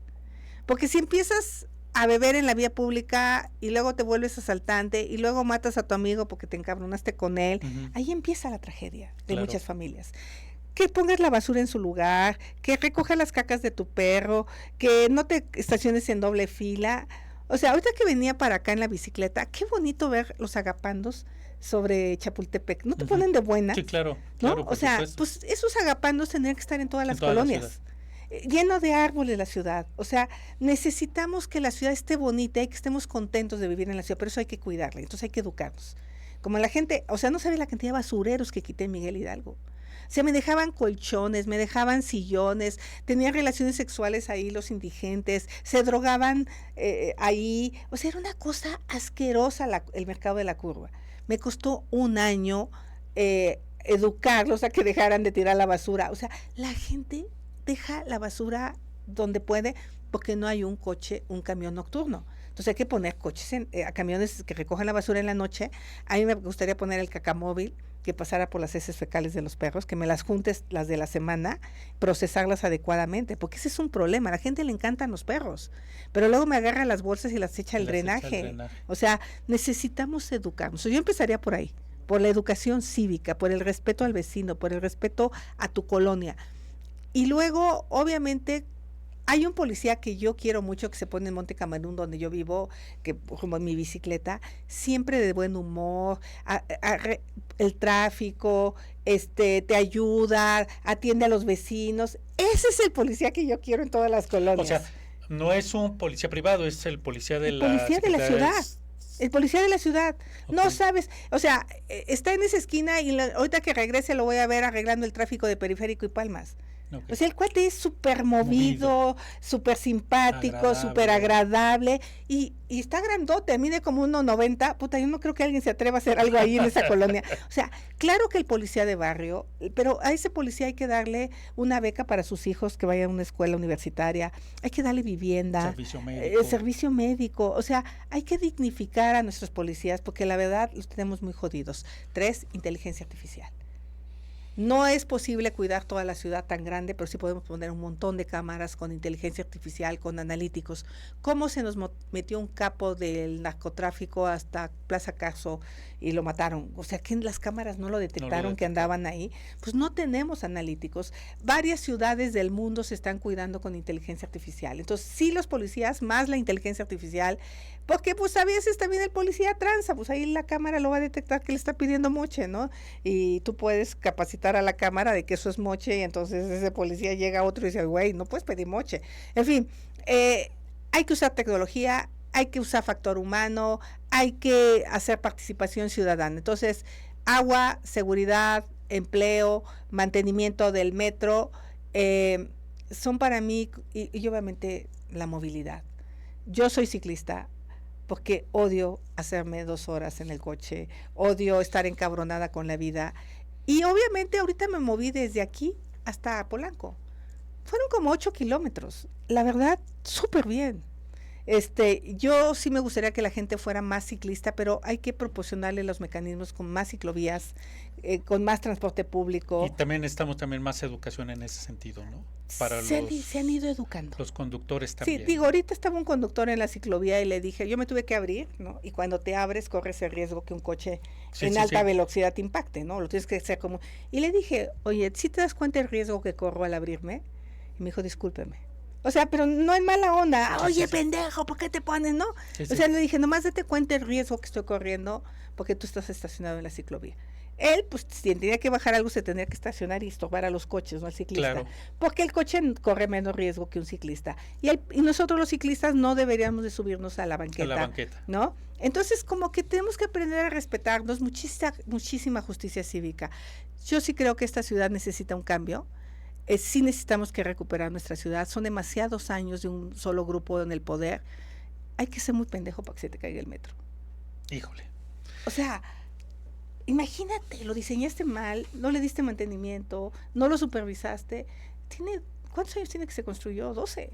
Porque si empiezas a beber en la vía pública y luego te vuelves asaltante y luego matas a tu amigo porque te encabronaste con él, ahí empieza la tragedia de muchas familias. Que pongas la basura en su lugar, que recojas las cacas de tu perro, que no te estaciones en doble fila. O sea, ahorita que venía para acá en la bicicleta, qué bonito ver los agapandos sobre Chapultepec. ¿No te ponen de buena? Sí, claro. ¿No? Claro, o sea, supuesto. pues esos agapandos tendrían que estar en todas las colonias. Lleno de árboles la ciudad. O sea, necesitamos que la ciudad esté bonita y que estemos contentos de vivir en la ciudad, pero eso hay que cuidarla, entonces hay que educarnos. Como la gente, o sea, no sabe la cantidad de basureros que quité en Miguel Hidalgo. O sea, me dejaban colchones, me dejaban sillones, tenían relaciones sexuales ahí los indigentes, se drogaban ahí. O sea, era una cosa asquerosa el mercado de la curva. Me costó un año educarlos a que dejaran de tirar la basura. O sea, la gente deja la basura donde puede porque no hay un camión nocturno. Entonces hay que poner coches, a camiones que recojan la basura en la noche. A mí me gustaría poner el cacamóvil que pasara por las heces fecales de los perros, que me las juntes las de la semana, procesarlas adecuadamente, porque ese es un problema. A la gente le encantan los perros, pero luego me agarra las bolsas y las echa al drenaje. O sea, necesitamos educarnos. Yo empezaría por ahí, por la educación cívica, por el respeto al vecino, por el respeto a tu colonia. Y luego, obviamente, hay un policía que yo quiero mucho que se pone en Monte Camarón, donde yo vivo, que como en mi bicicleta, siempre de buen humor, el tráfico, te ayuda, atiende a los vecinos. Ese es el policía que yo quiero en todas las colonias. O sea, no es un policía privado, es el policía de la ciudad. El policía de la ciudad. Okay. No sabes, o sea, está en esa esquina y ahorita que regrese lo voy a ver arreglando el tráfico de Periférico y Palmas. Okay. O sea, el cuate es súper movido, súper simpático, súper agradable y está grandote, mide como 1.90. Puta, yo no creo que alguien se atreva a hacer algo ahí en esa colonia. O sea, claro que el policía de barrio, pero a ese policía hay que darle una beca para sus hijos que vayan a una escuela universitaria, hay que darle vivienda, servicio médico. O sea, hay que dignificar a nuestros policías porque la verdad los tenemos muy jodidos. 3, inteligencia artificial. No es posible cuidar toda la ciudad tan grande, pero sí podemos poner un montón de cámaras con inteligencia artificial, con analíticos. ¿Cómo se nos metió un capo del narcotráfico hasta Plaza Carso y lo mataron? O sea, que las cámaras no lo detectaron que andaban ahí. Pues no tenemos analíticos. Varias ciudades del mundo se están cuidando con inteligencia artificial. Entonces, sí los policías, más la inteligencia artificial, porque pues a veces también el policía tranza, pues ahí la cámara lo va a detectar que le está pidiendo moche, ¿no? Y tú puedes capacitar a la cámara de que eso es moche y entonces ese policía llega a otro y dice, güey, no puedes pedir moche. En fin, hay que usar tecnología, hay que usar factor humano, hay que hacer participación ciudadana. Entonces, agua, seguridad, empleo, mantenimiento del metro, son para mí, y obviamente la movilidad. Yo soy ciclista porque odio hacerme 2 horas en el coche, odio estar encabronada con la vida. Y obviamente ahorita me moví desde aquí hasta Polanco. Fueron como 8 kilómetros. La verdad, súper bien. Yo sí me gustaría que la gente fuera más ciclista, pero hay que proporcionarle los mecanismos con más ciclovías, con más transporte público. Y también necesitamos más educación en ese sentido, ¿no? Para se han ido educando. Los conductores también. Sí, digo, ahorita estaba un conductor en la ciclovía y le dije, yo me tuve que abrir, ¿no? Y cuando te abres corres el riesgo que un coche en alta velocidad te impacte, ¿no? Lo tienes que hacer como... Y le dije, oye, ¿sí te das cuenta el riesgo que corro al abrirme? Y me dijo, discúlpeme. O sea, pero no en mala onda. Oye, pendejo, ¿por qué te pones, no? O sea, le dije, nomás date cuenta el riesgo que estoy corriendo porque tú estás estacionado en la ciclovía. Él, pues, si tenía que bajar algo, se tendría que estacionar y estorbar a los coches, no al ciclista. Claro. Porque el coche corre menos riesgo que un ciclista. Y nosotros los ciclistas no deberíamos de subirnos a la banqueta. ¿No? Entonces, como que tenemos que aprender a respetarnos, muchísima justicia cívica. Yo sí creo que esta ciudad necesita un cambio. Sí necesitamos que recuperar nuestra ciudad. Son demasiados años de un solo grupo en el poder. Hay que ser muy pendejo para que se te caiga el metro. Híjole. O sea, imagínate, lo diseñaste mal, no le diste mantenimiento, no lo supervisaste. ¿Cuántos años tiene que se construyó? 12,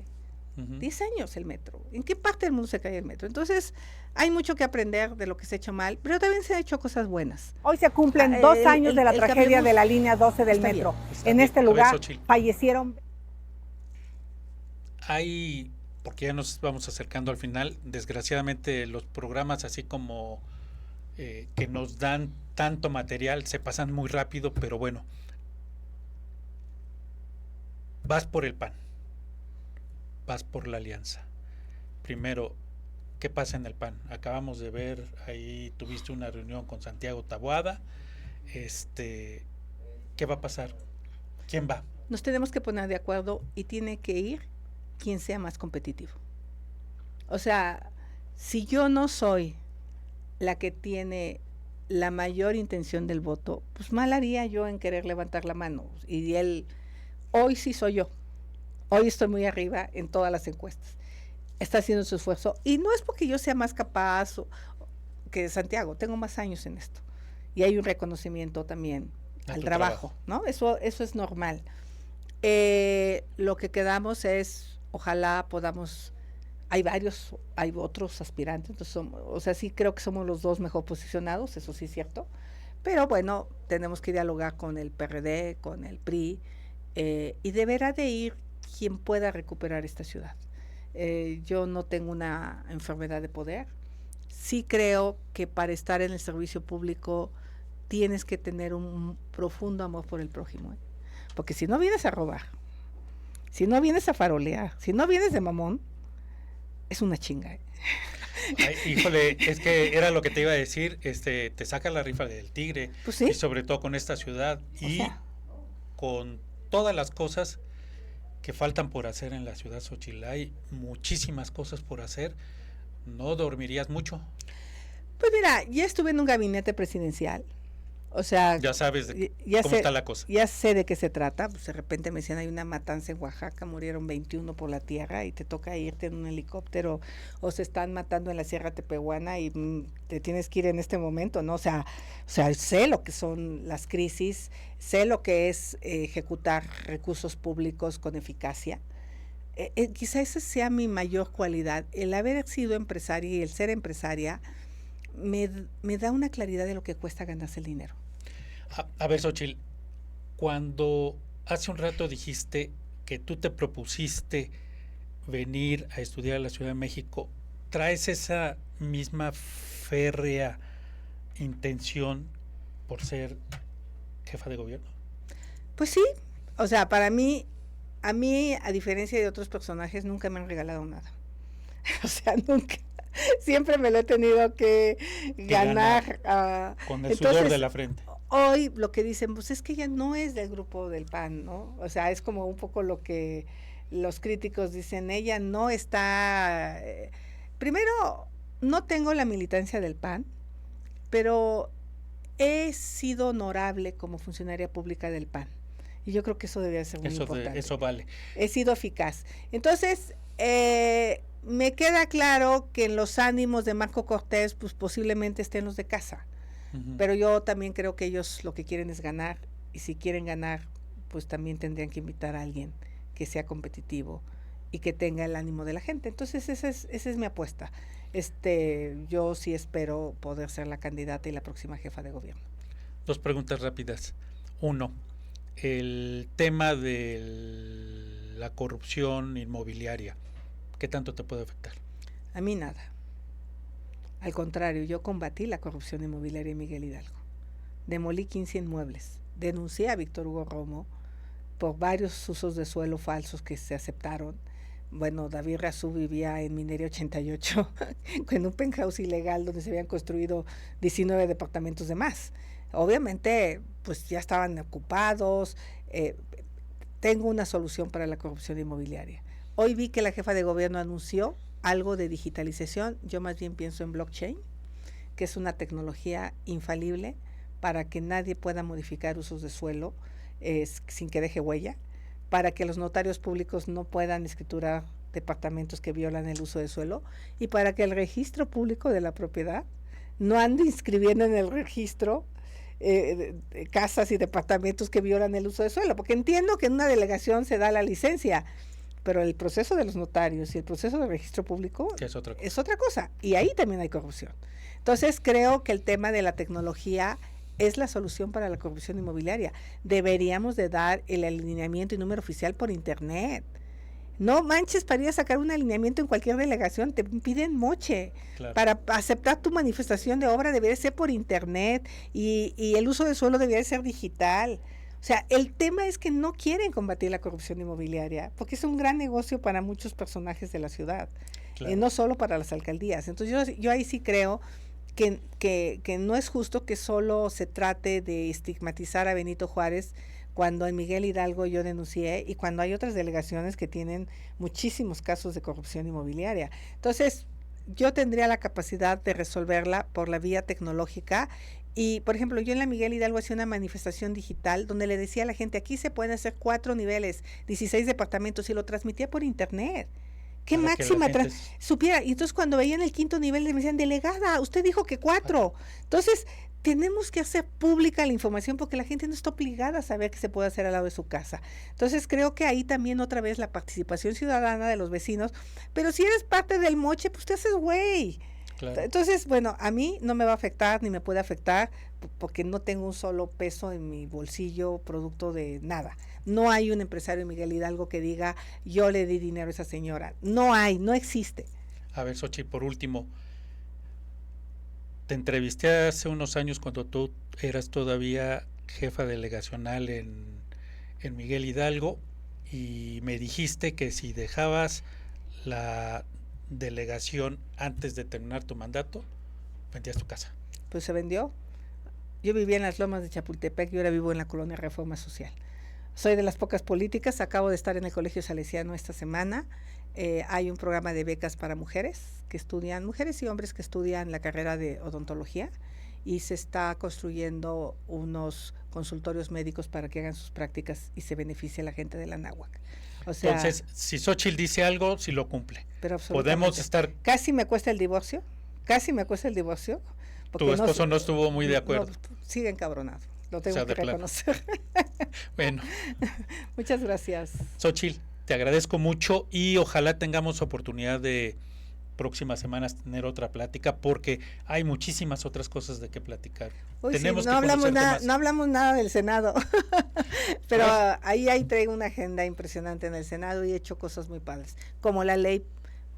10 años el metro. ¿En qué parte del mundo se cae el metro? Entonces, hay mucho que aprender de lo que se ha hecho mal, pero también se han hecho cosas buenas. Hoy se cumplen 2 años de la tragedia de la línea 12 del metro. En este lugar fallecieron. Porque ya nos vamos acercando al final, desgraciadamente los programas así como que nos dan tanto material se pasan muy rápido, pero bueno, vas por el PAN, vas por la alianza. Primero, ¿qué pasa en el PAN? Acabamos de ver, ahí tuviste una reunión con Santiago Taboada, ¿qué va a pasar? ¿Quién va? Nos tenemos que poner de acuerdo y tiene que ir quien sea más competitivo. O sea, si yo no soy la que tiene la mayor intención del voto, pues mal haría yo en querer levantar la mano. Y hoy sí soy yo. Hoy estoy muy arriba en todas las encuestas. Está haciendo su esfuerzo. Y no es porque yo sea más capaz que Santiago, tengo más años en esto. Y hay un reconocimiento también al trabajo, ¿no? Eso es normal. Lo que quedamos es, ojalá podamos, hay otros aspirantes, entonces, sí creo que somos los dos mejor posicionados, eso sí es cierto, pero bueno, tenemos que dialogar con el PRD, con el PRI, y deberá de ir quien pueda recuperar esta ciudad. Yo no tengo una enfermedad de poder, sí creo que para estar en el servicio público tienes que tener un profundo amor por el prójimo, porque si no vienes a robar, si no vienes a farolear, si no vienes de mamón, es una chinga. Ay, híjole, es que era lo que te iba a decir, te saca la rifa del tigre, pues sí. Y sobre todo con esta ciudad con todas las cosas que faltan por hacer en la ciudad Xóchitl, hay muchísimas cosas por hacer. ¿No dormirías mucho? Pues mira, ya estuve en un gabinete presidencial. O sea, ya sabes cómo está la cosa. Ya sé de qué se trata. Pues de repente me decían, hay una matanza en Oaxaca, murieron 21 por la tierra y te toca irte en un helicóptero, o se están matando en la Sierra Tepehuana y te tienes que ir en este momento, ¿no? O sea, sé lo que son las crisis, sé lo que es ejecutar recursos públicos con eficacia. Quizá esa sea mi mayor cualidad. El haber sido empresaria y el ser empresaria me da una claridad de lo que cuesta ganarse el dinero. A ver, Xóchitl, cuando hace un rato dijiste que tú te propusiste venir a estudiar a la Ciudad de México, ¿traes esa misma férrea intención por ser jefa de gobierno? Pues sí, o sea, a mí, a diferencia de otros personajes, nunca me han regalado nada. O sea, nunca. Siempre me lo he tenido que ganar. Con el sudor de la frente. Hoy lo que dicen, pues es que ella no es del grupo del PAN, ¿no? O sea, es como un poco lo que los críticos dicen, ella no está... primero, no tengo la militancia del PAN, pero he sido honorable como funcionaria pública del PAN. Y yo creo que eso debería ser muy importante. Eso vale. He sido eficaz. Entonces, me queda claro que en los ánimos de Marco Cortés, pues posiblemente estén los de casa. Pero yo también creo que ellos lo que quieren es ganar, y si quieren ganar, pues también tendrían que invitar a alguien que sea competitivo y que tenga el ánimo de la gente. Entonces esa es mi apuesta. Yo sí espero poder ser la candidata y la próxima jefa de gobierno. 2 preguntas rápidas. 1, el tema de la corrupción inmobiliaria, ¿qué tanto te puede afectar? A mí nada. Al contrario, yo combatí la corrupción inmobiliaria en Miguel Hidalgo. Demolí 15 inmuebles. Denuncié a Víctor Hugo Romo por varios usos de suelo falsos que se aceptaron. Bueno, David Razú vivía en Minería 88 con un penthouse ilegal donde se habían construido 19 departamentos de más. Obviamente, pues ya estaban ocupados. Tengo una solución para la corrupción inmobiliaria. Hoy vi que la jefa de gobierno anunció algo de digitalización. Yo más bien pienso en blockchain, que es una tecnología infalible para que nadie pueda modificar usos de suelo sin que deje huella, para que los notarios públicos no puedan escriturar departamentos que violan el uso de suelo, y para que el registro público de la propiedad no ande inscribiendo en el registro casas y departamentos que violan el uso de suelo, porque entiendo que en una delegación se da la licencia, pero el proceso de los notarios y el proceso de registro público es otra cosa, y ahí también hay corrupción. Entonces creo que el tema de la tecnología es la solución para la corrupción inmobiliaria. Deberíamos de dar el alineamiento y número oficial por internet. No manches, para ir a sacar un alineamiento en cualquier delegación te piden moche. Claro. Para aceptar tu manifestación de obra debería ser por internet, y el uso de suelo debería ser digital. O sea, el tema es que no quieren combatir la corrupción inmobiliaria, porque es un gran negocio para muchos personajes de la ciudad, claro. No solo para las alcaldías. Entonces yo ahí sí creo que no es justo que solo se trate de estigmatizar a Benito Juárez, cuando en Miguel Hidalgo yo denuncié, y cuando hay otras delegaciones que tienen muchísimos casos de corrupción inmobiliaria. Entonces, yo tendría la capacidad de resolverla por la vía tecnológica. Y, por ejemplo, yo en la Miguel Hidalgo hacía una manifestación digital donde le decía a la gente, aquí se pueden hacer 4 niveles, 16 departamentos, y lo transmitía por internet. ¿Qué máxima supiera? Y entonces cuando veían el 5.º nivel me decían, delegada, usted dijo que 4. Entonces, tenemos que hacer pública la información, porque la gente no está obligada a saber qué se puede hacer al lado de su casa. Entonces creo que ahí también otra vez la participación ciudadana de los vecinos, pero si eres parte del moche, pues te haces güey. Claro. Entonces, bueno, a mí no me va a afectar ni me puede afectar, porque no tengo un solo peso en mi bolsillo producto de nada. No hay un empresario en Miguel Hidalgo que diga, yo le di dinero a esa señora. No hay, no existe. A ver, Xochitl, por último, te entrevisté hace unos años cuando tú eras todavía jefa delegacional en Miguel Hidalgo, y me dijiste que si dejabas la delegación antes de terminar tu mandato, vendías tu casa. Pues se vendió. Yo vivía en las Lomas de Chapultepec y ahora vivo en la colonia Reforma Social. Soy de las pocas políticas, acabo de estar en el Colegio Salesiano esta semana. Hay un programa de becas para mujeres y hombres que estudian la carrera de odontología, y se está construyendo unos consultorios médicos para que hagan sus prácticas y se beneficie a la gente de la Náhuac. O sea, entonces, si Xochitl dice algo, si lo cumple. Pero podemos estar... Casi me cuesta el divorcio. Tu esposo no estuvo muy de acuerdo. No, sigue encabronado, lo tengo que reconocer. Bueno. Muchas gracias. Xochitl, te agradezco mucho, y ojalá tengamos oportunidad de próximas semanas tener otra plática, porque hay muchísimas otras cosas de qué platicar. Tenemos sí, no hablamos nada del Senado, pero ahí traigo una agenda impresionante en el Senado, y he hecho cosas muy padres, como la ley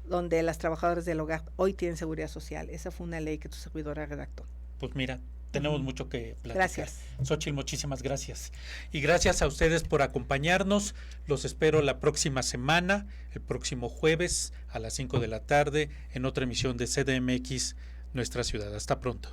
donde las trabajadoras del hogar hoy tienen seguridad social. Esa fue una ley que tu servidora redactó. Pues mira, tenemos mucho que platicar. Gracias. Xochitl, muchísimas gracias. Y gracias a ustedes por acompañarnos. Los espero la próxima semana, el próximo jueves a las 5 de la tarde, en otra emisión de CDMX Nuestra Ciudad. Hasta pronto.